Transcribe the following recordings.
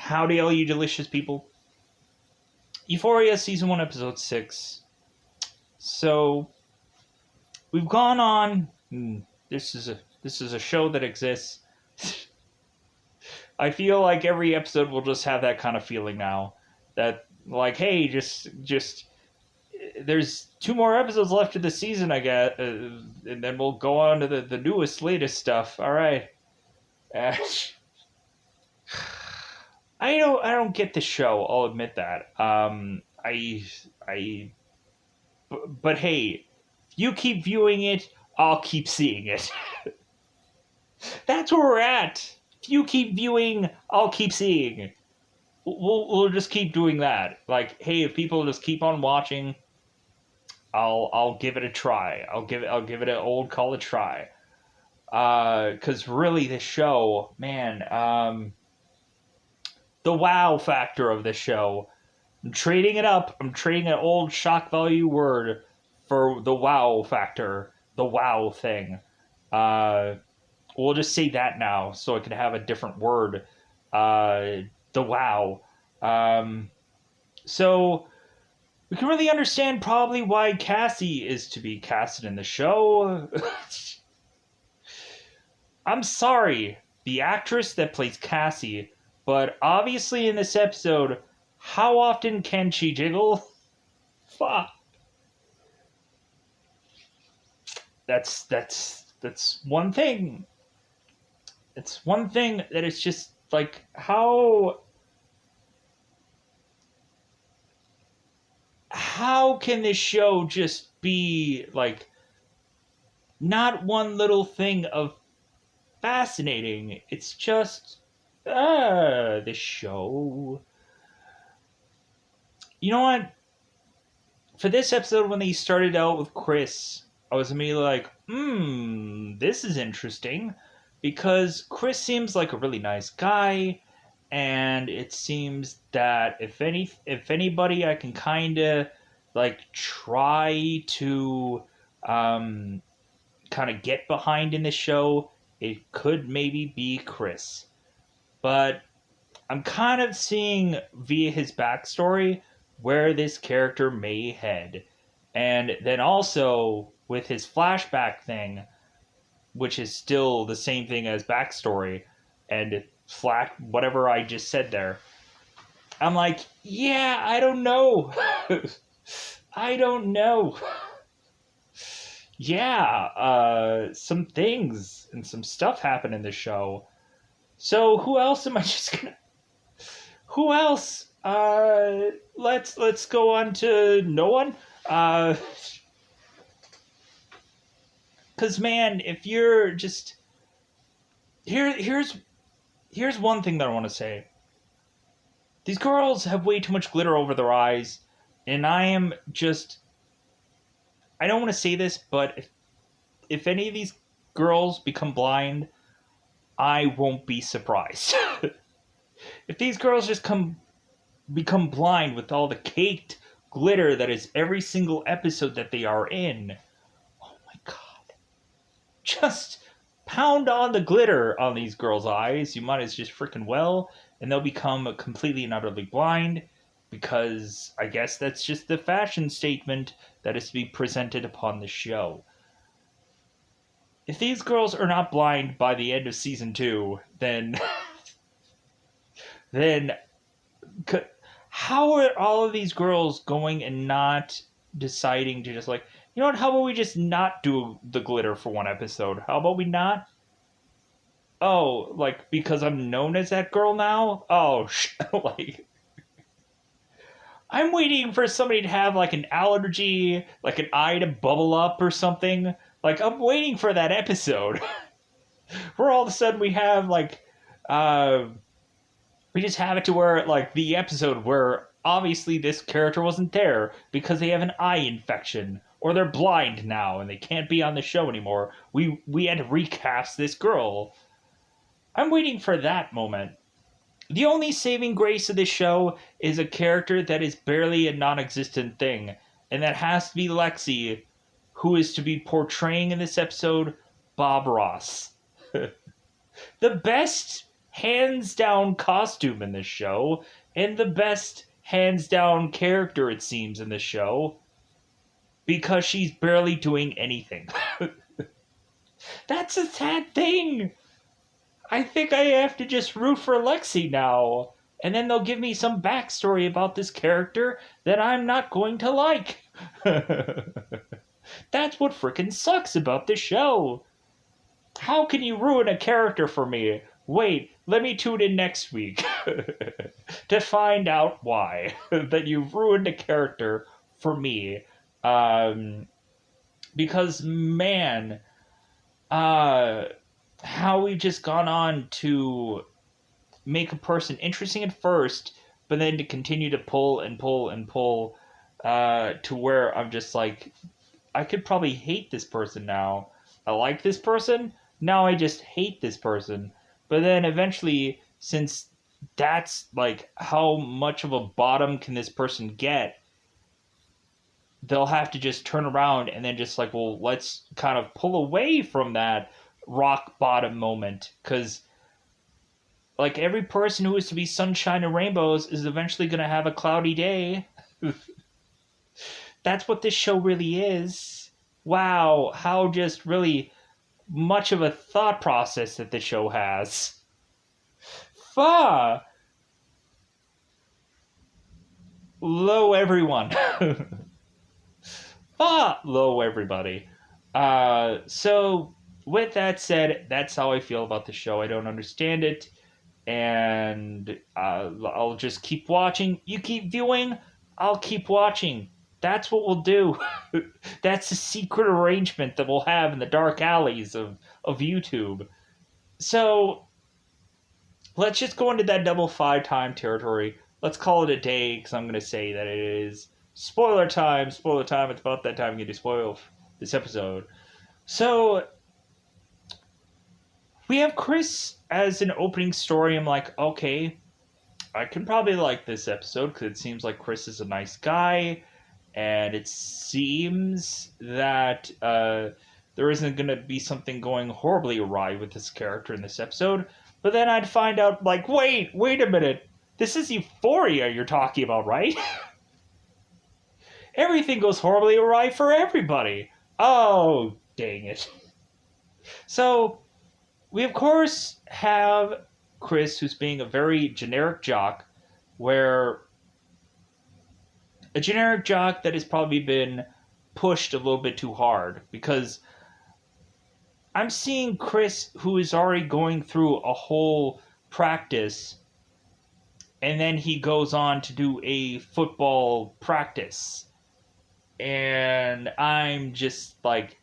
Howdy, all you delicious people. Euphoria Season 1, Episode 6. So, we've gone on. This is a show that exists. I feel like every episode will just have that kind of feeling now. That, like, hey, just there's 2 more episodes left of the season, I guess. And then we'll go on to the newest, latest stuff. Alright. I don't get the show. I'll admit that. But hey, if you keep viewing it, I'll keep seeing it. That's where we're at. If you keep viewing, I'll keep seeing. We'll just keep doing that. Like, hey, if people just keep on watching, I'll give it a try. I'll give it an old college try. Because really, this show, man, the wow factor of this show. I'm trading it up. I'm trading an old shock value word for the wow factor. The wow thing. We'll just say that now so I can have a different word. The wow. So we can really understand probably why Cassie is to be casted in the show. I'm sorry, the actress that plays Cassie, but obviously in this episode, how often can she jiggle? Fuck. That's one thing. It's one thing that it's just like how can this show just be like not one little thing of fascinating? It's just this show. You know what? For this episode, when they started out with Chris, I was immediately like, this is interesting. Because Chris seems like a really nice guy, and it seems that if anybody I can kind of like try to kind of get behind in the show, it could maybe be Chris. But I'm kind of seeing via his backstory where this character may head. And then also with his flashback thing, which is still the same thing as backstory and whatever I just said there. I'm like, yeah, I don't know. I don't know. Yeah, some things and some stuff happen in the show. So who else am I just gonna... Who else? Let's go on to no one. Because, man, if you're just... Here's one thing that I want to say. These girls have way too much glitter over their eyes, and I am just... I don't want to say this, but if any of these girls become blind, I won't be surprised. If these girls just become blind with all the caked glitter that is every single episode that they are in... Just pound on the glitter on these girls' eyes. You might as just freaking well, and they'll become completely and utterly blind, because I guess that's just the fashion statement that is to be presented upon the show. If these girls are not blind by the end of season 2, then how are all of these girls going and not deciding to just like, you know what, how about we just not do the glitter for one episode? How about we not? Oh, like, because I'm known as that girl now? Oh, like... I'm waiting for somebody to have, like, an allergy, like an eye to bubble up or something. Like, I'm waiting for that episode. Where all of a sudden we have, like, we just have it to where, like, the episode where obviously this character wasn't there because they have an eye infection. Or they're blind now and they can't be on the show anymore. We had to recast this girl. I'm waiting for that moment. The only saving grace of this show is a character that is barely a non-existent thing. And that has to be Lexi, who is to be portraying in this episode Bob Ross. The best hands down costume in this show and the best hands down character, it seems, in this show because she's barely doing anything. That's a sad thing. I think I have to just root for Lexi now. And then they'll give me some backstory about this character that I'm not going to like. That's what frickin' sucks about this show. How can you ruin a character for me? Wait, let me tune in next week to find out why that you've ruined a character for me. Because, man, how we've just gone on to make a person interesting at first, but then to continue to pull and pull and pull to where I'm just like, I could probably hate this person now. I like this person, now I just hate this person. But then eventually, since that's like how much of a bottom can this person get, they'll have to just turn around and then just like, well, let's kind of pull away from that rock bottom moment, because like every person who is to be sunshine and rainbows is eventually going to have a cloudy day. That's what this show really is. Wow, how just really much of a thought process that the show has. Fa! Hello, everyone. Hello, everybody. So, with that said, that's how I feel about the show. I don't understand it, and I'll just keep watching. You keep viewing, I'll keep watching. That's what we'll do. That's the secret arrangement that we'll have in the dark alleys of YouTube. So, let's just go into that double 5 time territory. Let's call it a day, because I'm going to say that it is spoiler time. Spoiler time. It's about that time I'm going to spoil this episode. So, we have Chris as an opening story. I'm like, okay, I can probably like this episode, because it seems like Chris is a nice guy. And it seems that there isn't going to be something going horribly awry with this character in this episode. But then I'd find out, like, wait a minute. This is Euphoria you're talking about, right? Everything goes horribly awry for everybody. Oh, dang it. So, we of course have Chris, who's being a very generic jock, where a generic jock that has probably been pushed a little bit too hard, because I'm seeing Chris, who is already going through a whole practice, and then he goes on to do a football practice. And I'm just like,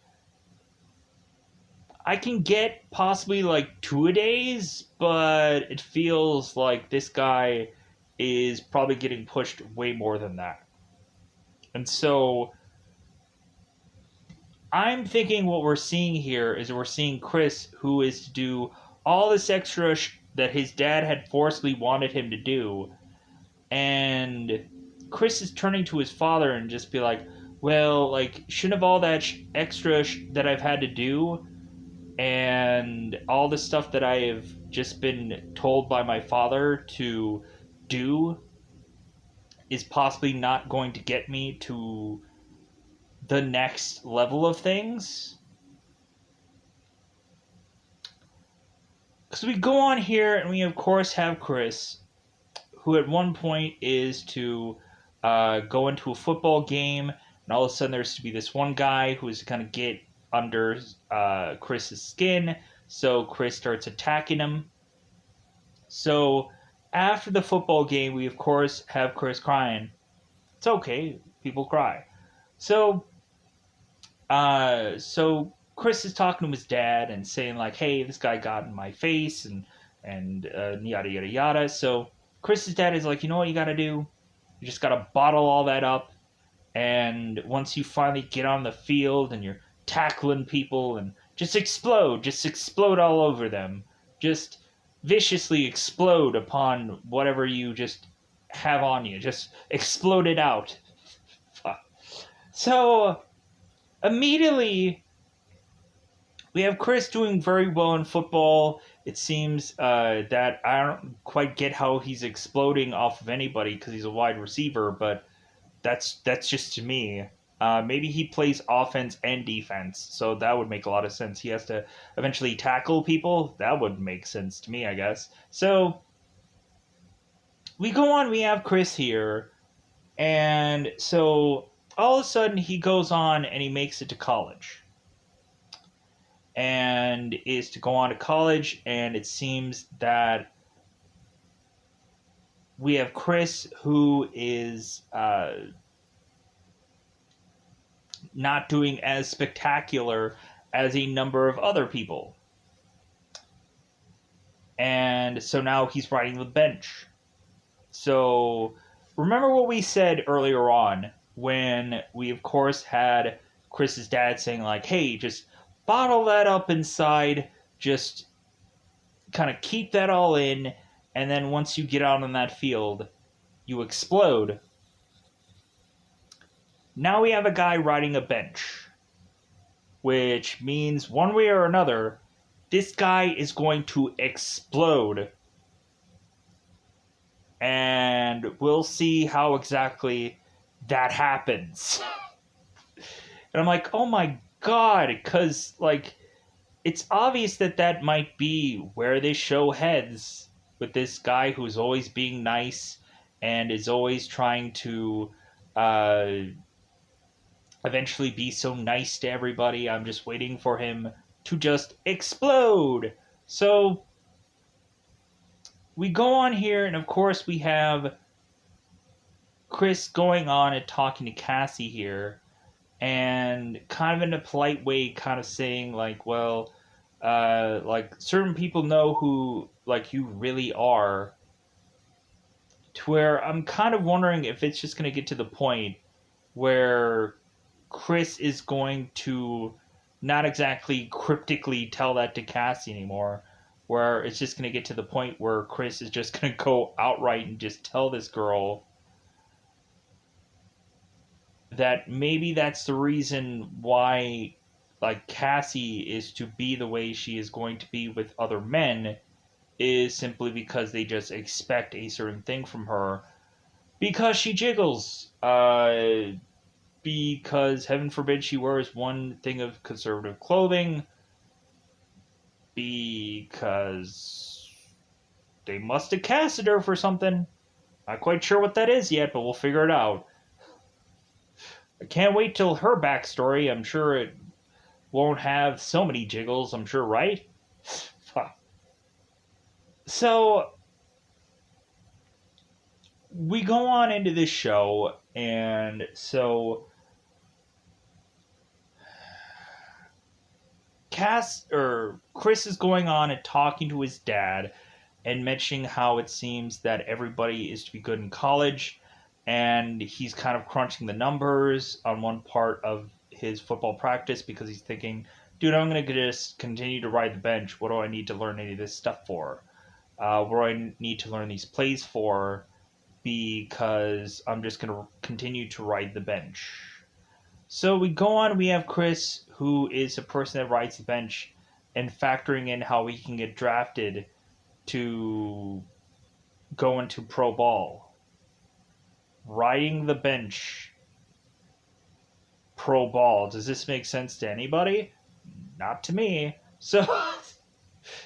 I can get possibly like 2-a-days, but it feels like this guy is probably getting pushed way more than that. And so I'm thinking what we're seeing here is we're seeing Chris, who is to do all this extra that his dad had forcibly wanted him to do. And Chris is turning to his father and just be like, well, like, shouldn't have all that extra that I've had to do and all the stuff that I have just been told by my father to do is possibly not going to get me to the next level of things. Because we go on here and we of course have Chris, who at one point is to go into a football game, and all of a sudden there's to be this one guy who is to kind of get under Chris's skin, so Chris starts attacking him. So after the football game, we of course have Chris crying. It's okay, people cry. So Chris is talking to his dad and saying like, hey, this guy got in my face and yada yada yada. So Chris's dad is like, you know what you gotta do? You just gotta bottle all that up, and once you finally get on the field and you're tackling people, and just explode all over them. Just viciously explode upon whatever you just have on you. Just explode it out. So immediately we have Chris doing very well in football, It seems that I don't quite get how he's exploding off of anybody because he's a wide receiver, but that's just to me. Maybe he plays offense and defense, so that would make a lot of sense. He has to eventually tackle people. That would make sense to me, I guess. So we go on. We have Chris here, and so all of a sudden he goes on and he makes it to college, and is to go on to college, and it seems that we have Chris who is not doing as spectacular as a number of other people. And so now he's riding the bench. So remember what we said earlier on when we, of course, had Chris's dad saying, like, hey, just bottle that up inside, just kind of keep that all in, and then once you get out on that field, you explode. Now we have a guy riding a bench, which means one way or another, this guy is going to explode. And we'll see how exactly that happens. And I'm like, oh my god, because, like, it's obvious that that might be where they show heads with this guy who's always being nice and is always trying to uh, eventually be so nice to everybody. I'm just waiting for him to just explode. So we go on here, and of course we have Chris going on and talking to Cassie here, and kind of in a polite way, kind of saying like, well, like certain people know who like you really are. To where I'm kind of wondering if it's just going to get to the point where Chris is going to not exactly cryptically tell that to Cassie anymore, where it's just going to get to the point where Chris is just going to go outright and just tell this girl that maybe that's the reason why, like, Cassie is to be the way she is going to be with other men, is simply because they just expect a certain thing from her because she jiggles. Because heaven forbid she wears one thing of conservative clothing, because they must have casted her for something. Not quite sure what that is yet, but we'll figure it out. I can't wait till her backstory. I'm sure it won't have so many jiggles, I'm sure, right? So we go on into this show, and so Chris is going on and talking to his dad and mentioning how it seems that everybody is to be good in college, and he's kind of crunching the numbers on one part of his football practice because he's thinking, dude, I'm going to just continue to ride the bench. What do I need to learn any of this stuff for? What do I need to learn these plays for? Because I'm just going to continue to ride the bench. So we go on, we have Chris, who is a person that rides the bench, and factoring in how he can get drafted to go into pro ball. Riding the bench, pro ball. Does this make sense to anybody? Not to me. So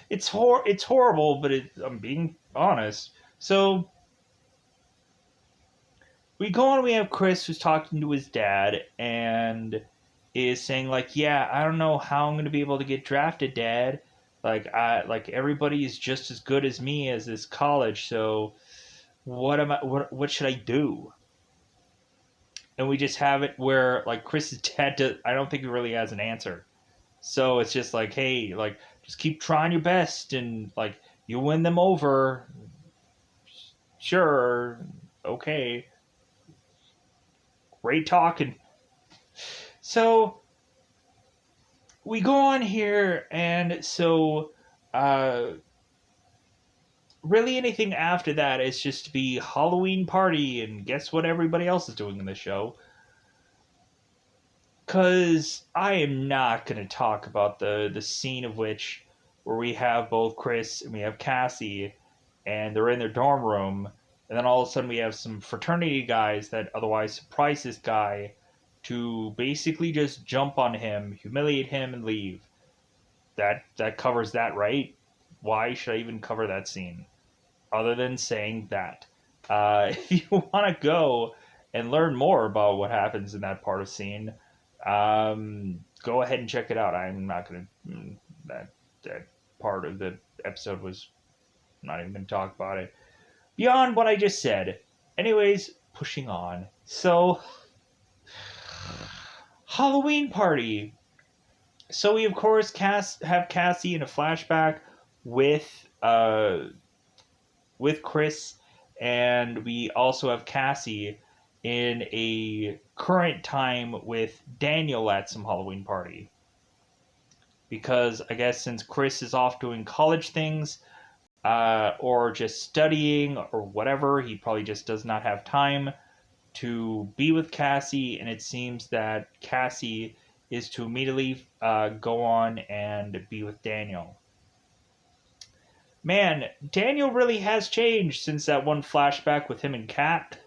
it's horrible, but I'm being honest. So we go on, we have Chris who's talking to his dad and is saying like, yeah, I don't know how I'm going to be able to get drafted, Dad. Like everybody is just as good as me as this college, so what should I do? And we just have it where like Chris's dad I don't think he really has an answer. So it's just like, hey, like just keep trying your best and like you win them over. Sure. Okay. Great talking. So we go on here, and so really anything after that is just to be Halloween party, and guess what everybody else is doing in the show? Because I am not going to talk about the scene of which where we have both Chris and we have Cassie, and they're in their dorm room, and then all of a sudden we have some fraternity guys that otherwise surprise this guy to basically just jump on him, humiliate him, and leave. That covers that, right? Why should I even cover that scene other than saying that? If you want to go and learn more about what happens in that part of scene, go ahead and check it out. I'm not gonna that part of the episode was I'm not even gonna talk about it beyond what I just said. Anyways, pushing on. So, Halloween party. So we of course have Cassie in a flashback with with Chris, and we also have Cassie in a current time with Daniel at some Halloween party. Because I guess since Chris is off doing college things, or just studying or whatever, he probably just does not have time to be with Cassie, and it seems that Cassie is to immediately go on and be with Daniel. Man, Daniel really has changed since that one flashback with him and Kat.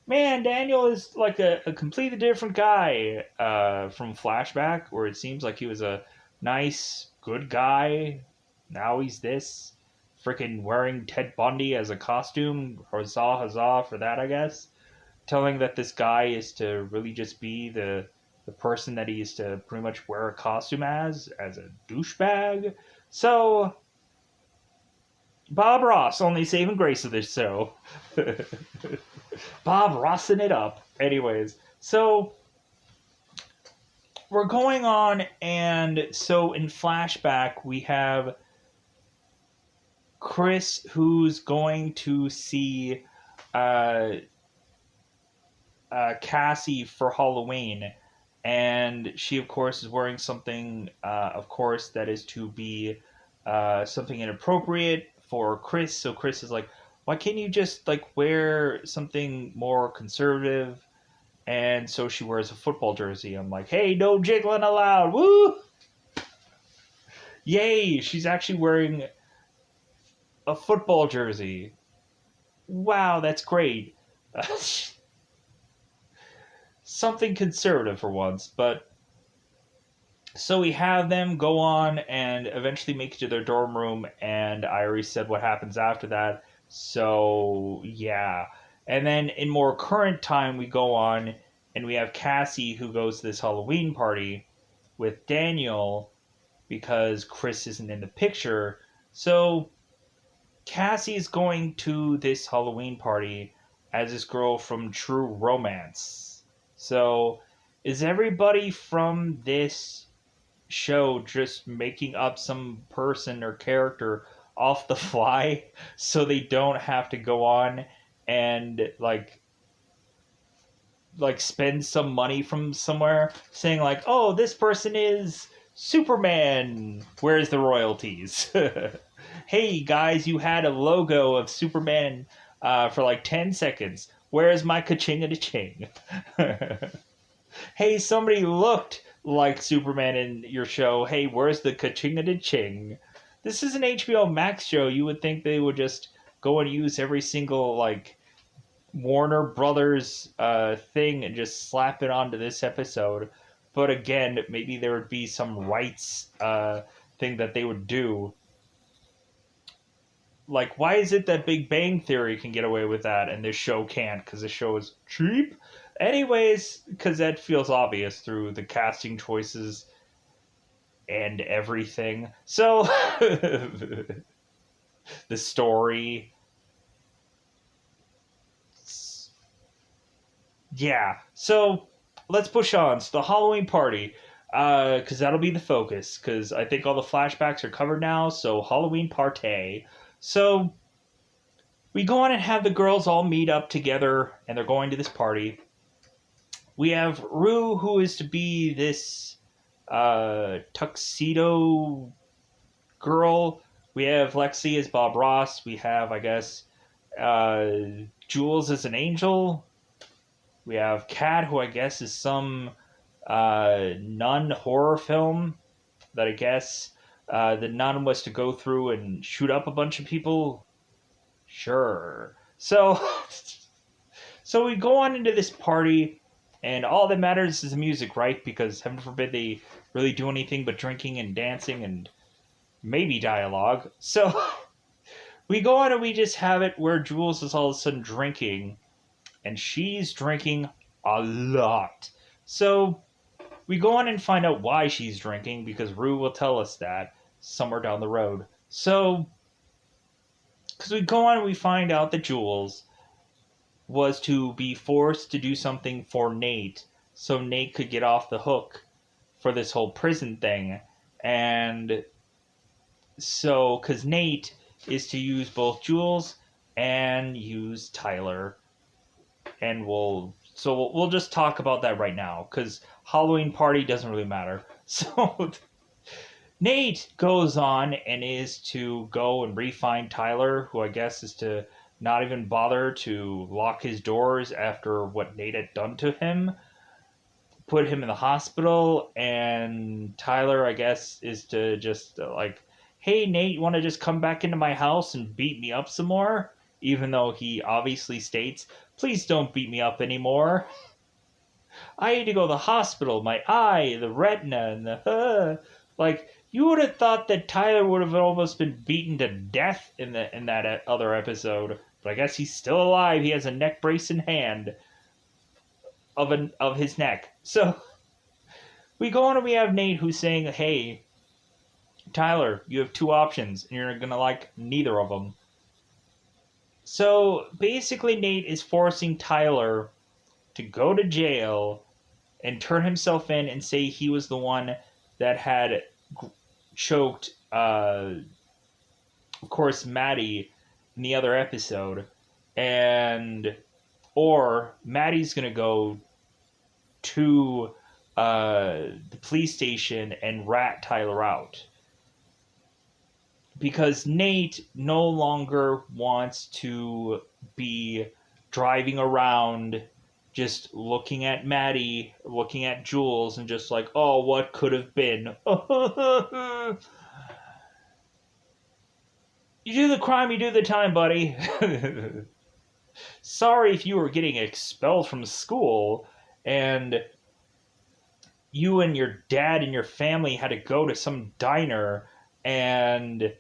Man, Daniel is like a completely different guy from flashback, where it seems like he was a nice, good guy. Now he's this. Freaking wearing Ted Bundy as a costume. Huzzah, huzzah for that, I guess. Telling that this guy is to really just be the person that he used to pretty much wear a costume as a douchebag. So, Bob Ross, only saving grace of this show. Bob Rossing it up. Anyways, so we're going on, and so in flashback, we have Chris who's going to see Cassie for Halloween, and she, of course, is wearing something, of course, that is to be something inappropriate for Chris. So Chris is like, why can't you just like wear something more conservative? And so she wears a football jersey. I'm like, hey, no jiggling allowed. Woo! Yay! She's actually wearing a football jersey. Wow, that's great. Something conservative for once, but so we have them go on and eventually make it to their dorm room, and I already said what happens after that. So, yeah. And then in more current time, we go on and we have Cassie who goes to this Halloween party with Daniel because Chris isn't in the picture. So, Cassie is going to this Halloween party as this girl from True Romance. So, is everybody from this show just making up some person or character off the fly so they don't have to go on and like spend some money from somewhere saying like, oh, this person is Superman, where's the royalties? Hey guys, you had a logo of Superman for like 10 seconds, where's my ka-ching a ching? Hey, somebody looked like Superman in your show. Hey, where's the ka-ching a ching? This is an HBO Max show. You would think they would just go and use every single like Warner Brothers thing and just slap it onto this episode. But again, maybe there would be some rights thing that they would do. Like, why is it that Big Bang Theory can get away with that and this show can't? Because this show is cheap? Anyways, because that feels obvious through the casting choices and everything. So, the story. Yeah, so let's push on. So, the Halloween party. Because that'll be the focus. Because I think all the flashbacks are covered now. So, Halloween party. So, we go on and have the girls all meet up together. And they're going to this party. We have Rue, who is to be this tuxedo girl. We have Lexi as Bob Ross. We have, I guess, Jules as an angel. We have Kat, who I guess is some nun horror film that I guess The none was to go through and shoot up a bunch of people. Sure. So, so we go on into this party, and all that matters is the music, right? Because heaven forbid they really do anything but drinking and dancing and maybe dialogue. So we go on and we just have it where Jules is all of a sudden drinking, and she's drinking a lot. So we go on and find out why she's drinking because Rue will tell us that somewhere down the road. So, because we go on and we find out that Jules was to be forced to do something for Nate so Nate could get off the hook for this whole prison thing. And so, because Nate is to use both Jules and use Tyler. And we'll just talk about that right now because Halloween party doesn't really matter. So Nate goes on and is to go and re-find Tyler, who I guess is to not even bother to lock his doors after what Nate had done to him, put him in the hospital, and Tyler, I guess, is to just like, hey, Nate, you want to just come back into my house and beat me up some more? Even though he obviously states, please don't beat me up anymore. I need to go to the hospital. My eye, the retina, and the like. You would have thought that Tyler would have almost been beaten to death in that other episode, but I guess he's still alive. He has a neck brace in hand of his neck. So we go on and we have Nate who's saying, "Hey, Tyler, you have two options, and you're gonna like neither of them." So basically, Nate is forcing Tyler to go to jail and turn himself in and say he was the one that had choked, of course, Maddie in the other episode, and or Maddie's gonna go to the police station and rat Tyler out because Nate no longer wants to be driving around just looking at Maddie, looking at Jules, and just like, oh, what could have been? You do the crime, you do the time, buddy. Sorry if you were getting expelled from school and you and your dad and your family had to go to some diner and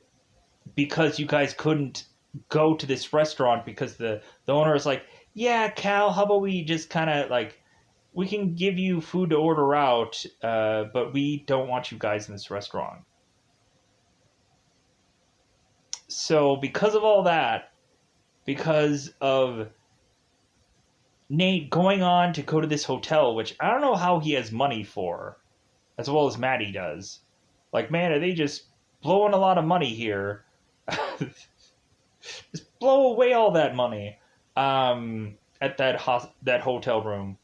because you guys couldn't go to this restaurant because the owner is like, yeah, Cal, how about we just kind of like, we can give you food to order out, but we don't want you guys in this restaurant. So because of all that, because of Nate going on to go to this hotel, which I don't know how he has money for, as well as Maddie does. Like, man, are they just blowing a lot of money here? Just blow away all that money at that hotel room.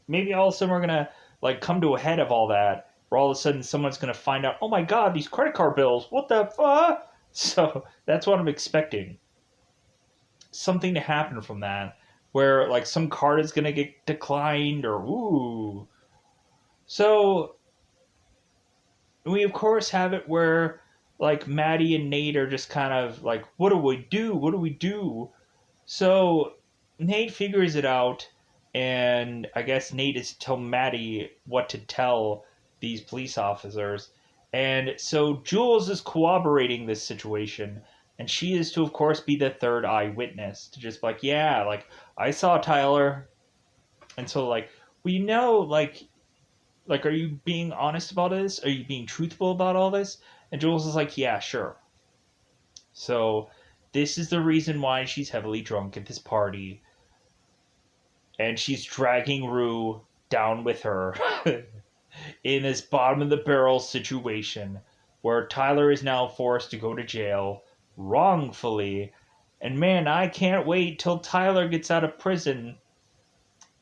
Maybe all of a sudden we're gonna like come to a head of all that, where all of a sudden someone's gonna find out, oh my god, these credit card bills, what the fuck? So that's what I'm expecting. Something to happen from that, where like some card is gonna get declined or ooh. So we of course have it where like Maddie and Nate are just kind of like, what do we do? What do we do? So Nate figures it out, and I guess Nate is to tell Maddie what to tell these police officers. And so Jules is corroborating this situation, and she is to, of course, be the third eyewitness to just be like, yeah, like I saw Tyler, and so like we know, like, are you being honest about this? Are you being truthful about all this? And Jules is like, yeah, sure. So this is the reason why she's heavily drunk at this party. And she's dragging Rue down with her in this bottom of the barrel situation where Tyler is now forced to go to jail wrongfully. And man, I can't wait till Tyler gets out of prison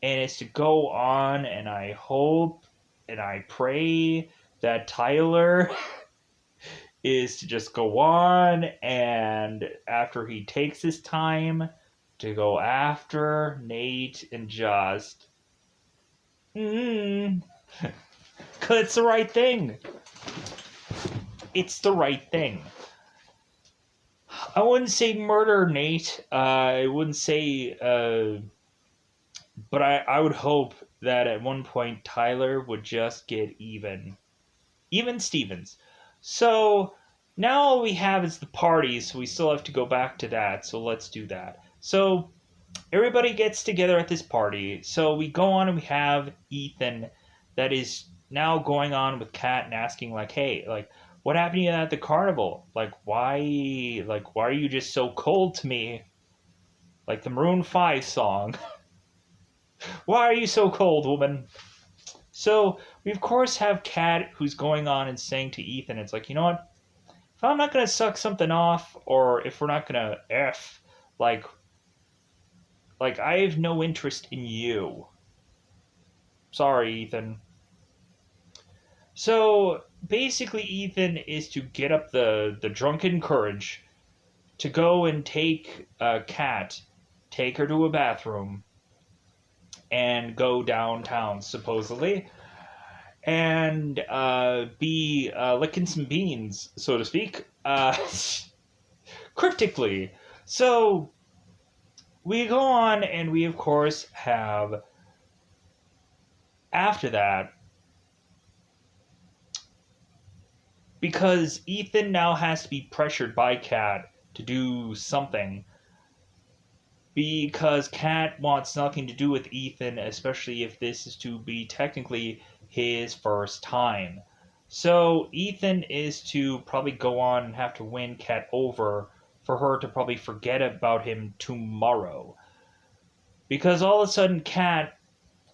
and it's to go on, and I hope and I pray that Tyler is to just go on, and after he takes his time to go after Nate and just cause it's the right thing. it's the right thing. I wouldn't say murder Nate. I wouldn't say, but I would hope that at one point Tyler would just get even Stevens. So now all we have is the party, so we still have to go back to that. So let's do that. So everybody gets together at this party. So we go on and we have Ethan that is now going on with Kat and asking like, "Hey, like what happened to you at the carnival? Like why are you just so cold to me?" Like the Maroon 5 song. Why are you so cold, woman? So we of course have Kat who's going on and saying to Ethan, it's like, you know what? If I'm not gonna suck something off, or if we're not gonna f, like I have no interest in you. Sorry, Ethan. So basically, Ethan is to get up the drunken courage to go and take Kat, take her to a bathroom, and go downtown, supposedly, and be licking some beans, so to speak, cryptically. So we go on, and we, of course, have, after that, because Ethan now has to be pressured by Kat to do something, because Kat wants nothing to do with Ethan, especially if this is to be technically his first time. So Ethan is to probably go on and have to win Kat over for her to probably forget about him tomorrow. Because all of a sudden Kat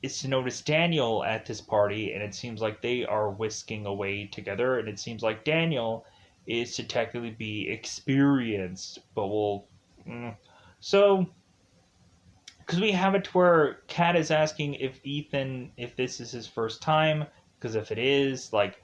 is to notice Daniel at this party, and it seems like they are whisking away together, and it seems like Daniel is to technically be experienced, but we'll... So because we have it to where Kat is asking if this is his first time, because if it is, like,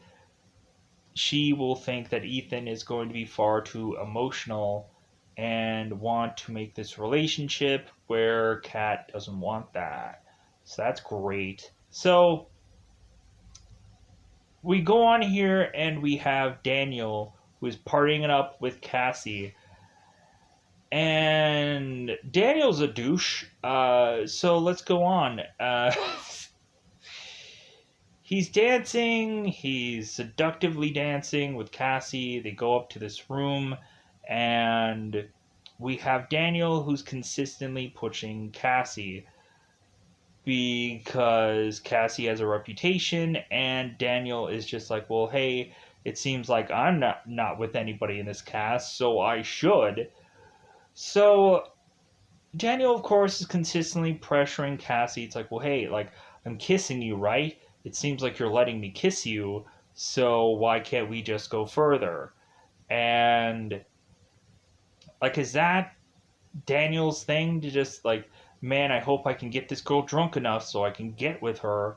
she will think that Ethan is going to be far too emotional and want to make this relationship where Kat doesn't want that. So that's great. So we go on here and we have Daniel who is partying it up with Cassie. And Daniel's a douche. So let's go on. He's dancing. He's seductively dancing with Cassie. They go up to this room, and we have Daniel who's consistently pushing Cassie because Cassie has a reputation, and Daniel is just like, well, hey, it seems like I'm not with anybody in this cast, so I should. So Daniel, of course, is consistently pressuring Cassie. It's like, well, hey, like, I'm kissing you, right? It seems like you're letting me kiss you, so why can't we just go further? And, like, is that Daniel's thing to just, like, man, I hope I can get this girl drunk enough so I can get with her?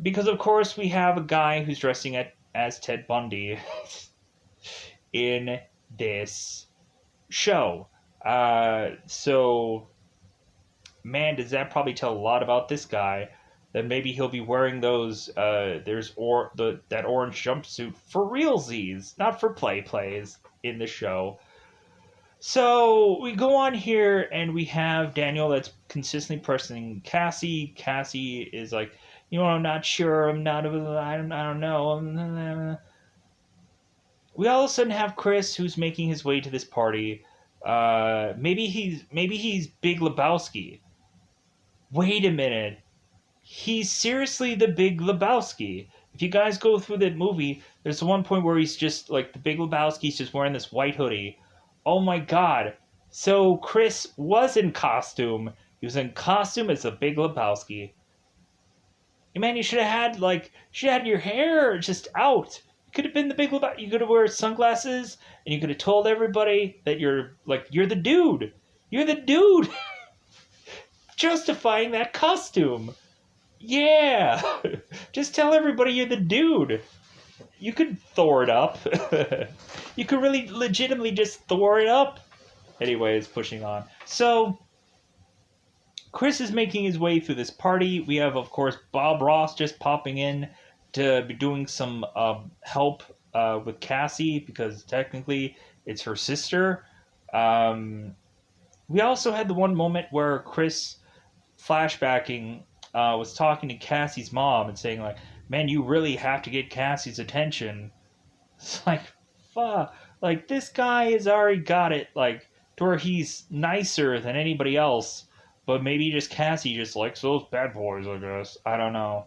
Because, of course, we have a guy who's dressing as Ted Bundy in this show. So, man, does that probably tell a lot about this guy? That maybe he'll be wearing those. That orange jumpsuit for realsies, not for plays in the show. So we go on here and we have Daniel that's consistently pressing Cassie. Cassie is like, you know, I'm not sure. I don't know. We all of a sudden have Chris who's making his way to this party. Maybe he's Big Lebowski. Wait a minute. He's seriously the Big Lebowski. If you guys go through that movie, there's one point where he's just like the Big Lebowski's just wearing this white hoodie. Oh my god. So Chris was in costume. He was in costume as the Big Lebowski. Man, you should have had your hair just out. You could have been the Big Lebowski. You could have wear sunglasses and you could have told everybody that you're the dude. You're the dude. Justifying that costume. Yeah! Just tell everybody you're the dude. You could Thor it up. You could really legitimately just Thor it up. Anyways, pushing on. So, Chris is making his way through this party. We have, of course, Bob Ross just popping in to be doing some help with Cassie because technically it's her sister. Um, we also had the one moment where Chris, flashbacking, was talking to Cassie's mom and saying like, "Man, you really have to get Cassie's attention." It's like, fuck, like this guy has already got it, like to where he's nicer than anybody else, but maybe just Cassie just likes those bad boys. I guess I don't know.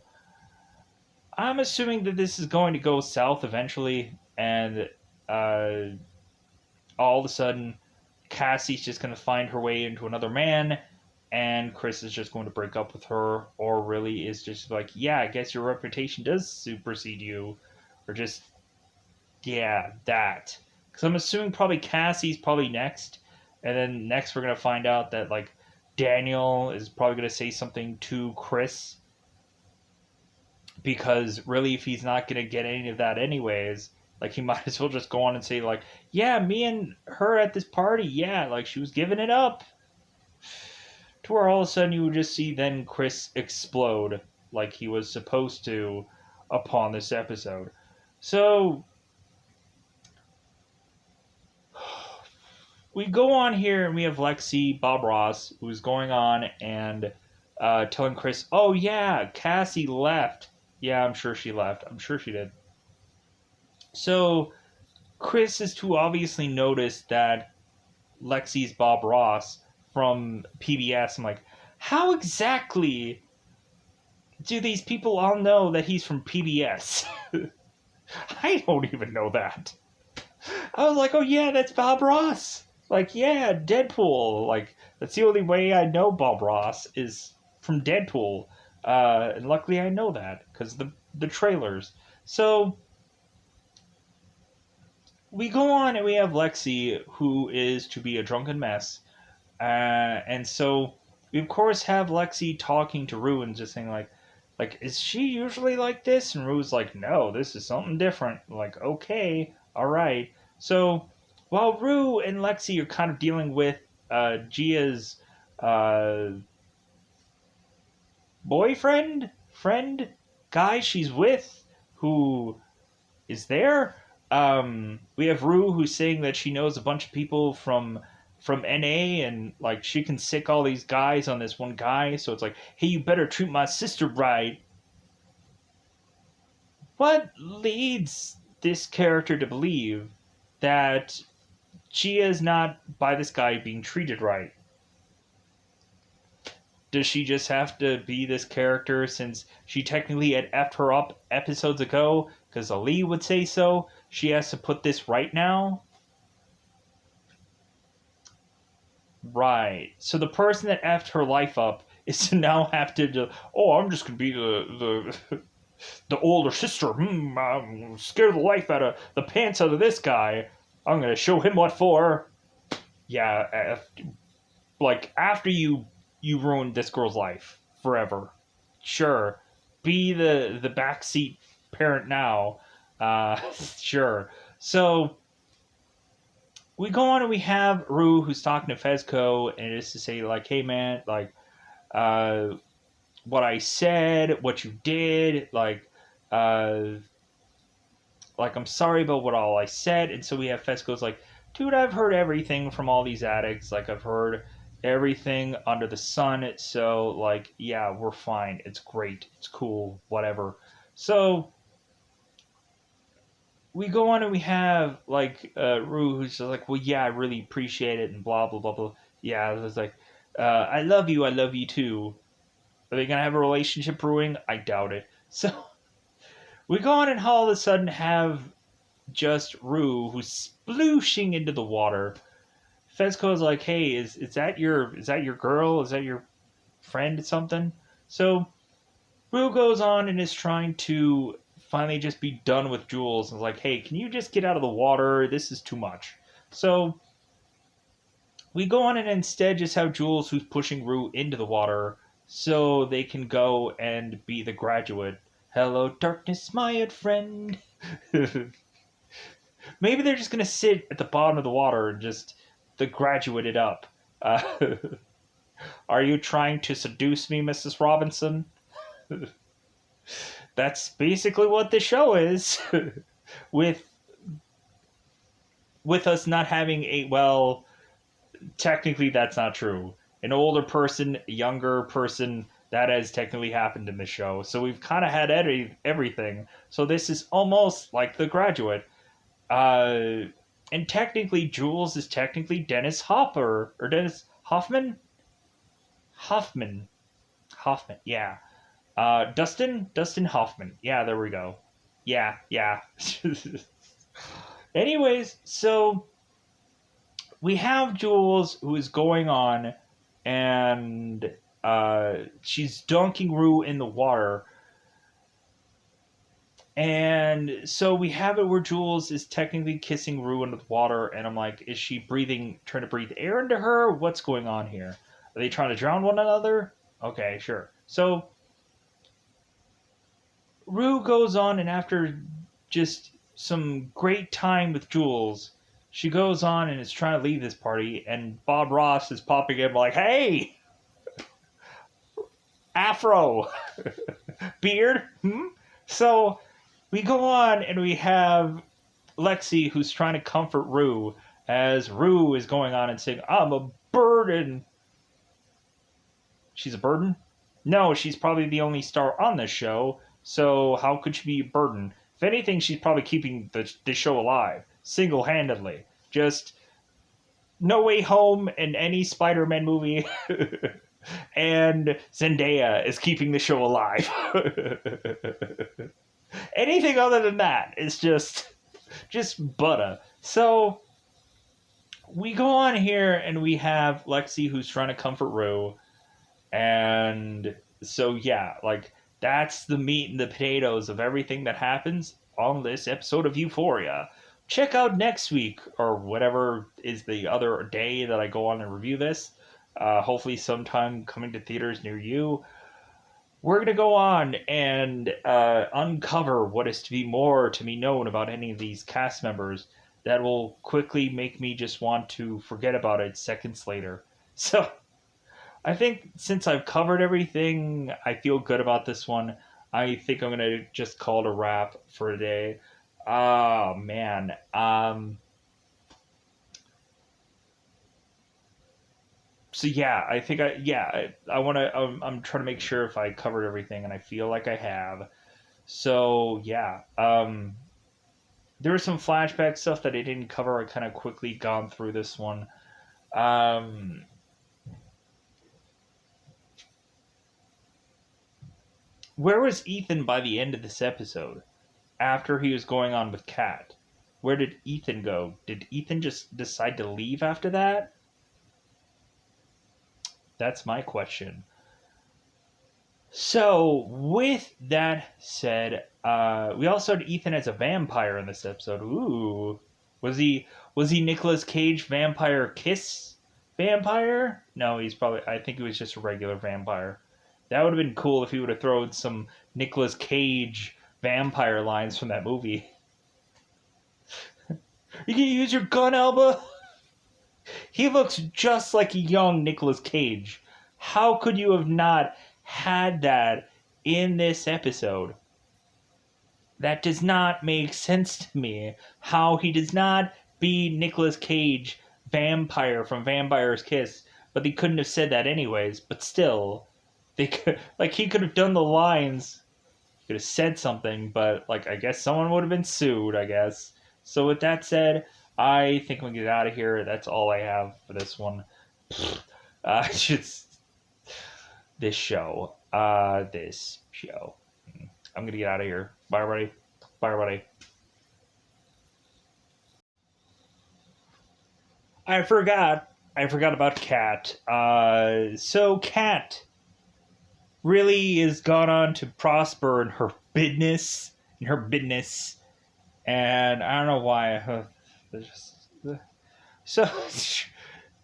I'm assuming that this is going to go south eventually, and uh, all of a sudden, Cassie's just going to find her way into another man, and Chris is just going to break up with her, or really is just like, yeah, I guess your reputation does supersede you, or just, yeah, that. Because I'm assuming probably Cassie's probably next, and then next we're going to find out that, like, Daniel is probably going to say something to Chris, because really if he's not going to get any of that anyways, like he might as well just go on and say like, yeah, me and her at this party, yeah, like she was giving it up, to where all of a sudden you would just see then Chris explode like he was supposed to upon this episode. So we go on here and we have Lexi Bob Ross who's going on and telling Chris, oh yeah, Cassie left. Yeah, I'm sure she left, I'm sure she did. So Chris is to obviously notice that Lexi's Bob Ross from PBS. I'm like, how exactly do these people all know that he's from PBS? I don't even know that. I was like, oh yeah, that's Bob Ross. Like, yeah, Deadpool. Like, that's the only way I know Bob Ross is from Deadpool. And luckily I know that because the trailers. So we go on and we have Lexi, who is to be a drunken mess. And so we of course have Lexi talking to Rue and just saying like, is she usually like this? And Rue's like, no, this is something different. Like, okay, all right. So while Rue and Lexi are kind of dealing with Gia's uh, boyfriend, friend, guy she's with, who is there. We have Rue who's saying that she knows a bunch of people from NA and like she can sick all these guys on this one guy. So it's like, hey, you better treat my sister right. What leads this character to believe that Gia is not by this guy being treated right? Does she just have to be this character since she technically had effed her up episodes ago? Because Ali would say so. She has to put this right now? Right. So the person that effed her life up is to now have to do, oh, I'm just going to be the older sister. I'm scare the life out of the pants out of this guy. I'm going to show him what for. Yeah, like after you ruined this girl's life forever. Sure. Be the backseat parent now. Sure. So we go on and we have Rue who's talking to Fezco and it is to say like, hey man, like uh what I said, what you did, uh like I'm sorry about what all I said. And so we have Fesco's like, dude, I've heard everything from all these addicts, like I've heard everything under the sun, so like yeah, we're fine, it's great, it's cool, whatever. So we go on and we have like Rue who's just like, well, yeah, I really appreciate it, and blah blah blah blah. Yeah, it's like, I love you too. Are they gonna have a relationship brewing? I doubt it. So we go on and all of a sudden have just Rue who's splooshing into the water. Fezco's like, hey, is that your girl? Is that your friend? Something? So Rue goes on and is trying to finally just be done with Jules and is like, hey, can you just get out of the water? This is too much. So we go on and instead just have Jules who's pushing Rue into the water so they can go and be the graduate. Hello, darkness, my old friend. Maybe they're just gonna sit at the bottom of the water and just the graduate it up. Uh, are you trying to seduce me, Mrs. Robinson? That's basically what the show is. With with us not having a, well, technically that's not true. An older person, a younger person, that has technically happened in the show. So we've kind of had everything. So this is almost like The Graduate. Uh, and technically, Jules is technically Dennis Hopper or Dennis Hoffman. Hoffman, Hoffman. Yeah. Dustin Hoffman. Yeah, there we go. Yeah, yeah. Anyways, so we have Jules who is going on, and she's dunking Rue in the water. And so we have it where Jules is technically kissing Rue under the water, and I'm like, is she trying to breathe air into her? What's going on here? Are they trying to drown one another? Okay, sure. So Rue goes on, and after just some great time with Jules, she goes on and is trying to leave this party, and Bob Ross is popping in like, hey, Afro, beard. Hmm? So we go on, and we have Lexi who's trying to comfort Rue as Rue is going on and saying, I'm a burden. She's a burden? No, she's probably the only star on this show, so how could she be a burden? If anything, she's probably keeping the show alive, single handedly. Just No Way Home in any Spider Man movie, and Zendaya is keeping the show alive. Anything other than that is just butter. So we go on here and we have Lexi who's trying to comfort Rue, and so yeah, like that's the meat and the potatoes of everything that happens on this episode of Euphoria. Check out next week or whatever is the other day that I go on and review this. Hopefully, sometime coming to theaters near you. We're going to go on and uncover what is to be more to be known about any of these cast members that will quickly make me just want to forget about it seconds later. So, I think since I've covered everything, I feel good about this one. I think I'm going to just call it a wrap for today. Oh, man. So yeah, I think I want to. I'm trying to make sure if I covered everything, and I feel like I have. So yeah, there was some flashback stuff that I didn't cover. I kind of quickly gone through this one. Um, where was Ethan by the end of this episode? After he was going on with Kat, where did Ethan go? Did Ethan just decide to leave after that? That's my question. So, with that said, we also had Ethan as a vampire in this episode. Ooh, was he Nicolas Cage vampire kiss vampire? No, he's probably. I think he was just a regular vampire. That would have been cool if he would have thrown some Nicolas Cage vampire lines from that movie. You can use your gun, Alba. He looks just like a young Nicolas Cage. How could you have not had that in this episode? That does not make sense to me. How he does not be Nicolas Cage vampire from Vampire's Kiss, but they couldn't have said that anyways. But still, they could like he could have done the lines, could have said something, but like I guess someone would have been sued. I guess. So with that said, I think we get out of here. That's all I have for this one. Just this show. This show. I'm gonna get out of here. Bye, everybody. Bye, everybody. I forgot. I forgot about Kat. So Kat really is gone on to prosper in her business. And I don't know why. So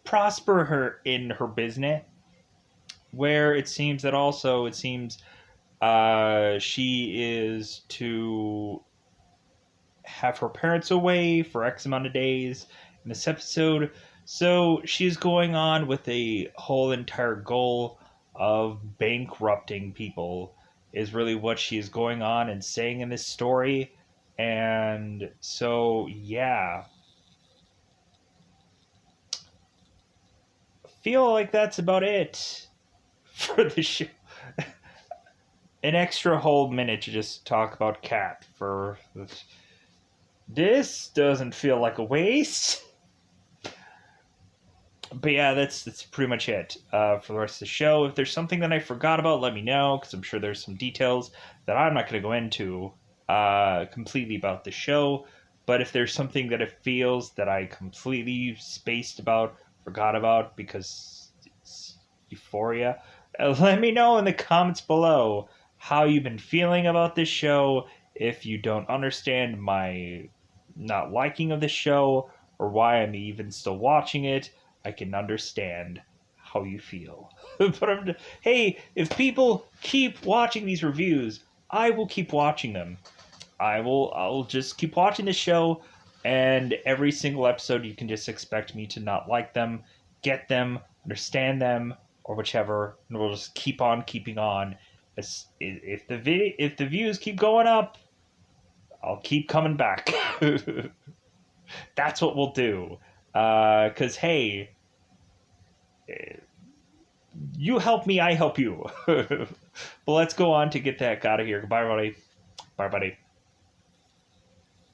prosper her in her business, where it seems she is to have her parents away for X amount of days in this episode. So she's going on with a whole entire goal of bankrupting people, is really what she is going on and saying in this story. And so, yeah. feel like that's about it for the show. An extra whole minute to just talk about Cat for this doesn't feel like a waste. But yeah, that's pretty much it for the rest of the show. If there's something that I forgot about, let me know, because I'm sure there's some details that I'm not going to go into completely about the show. But if there's something that it feels that I completely spaced about, forgot about, because it's Euphoria, let me know in the comments below how you've been feeling about this show. If you don't understand my not liking of the show, or why I'm even still watching it, I can understand how you feel. But hey, if people keep watching these reviews, I will keep watching them. I'll just keep watching the show, and every single episode you can just expect me to not like them, get them, understand them, or whichever, and we'll just keep on keeping on. If the views keep going up, I'll keep coming back. That's what we'll do. Cause hey, you help me, I help you. But let's go on to get the heck out of here. Goodbye, everybody. Bye, buddy.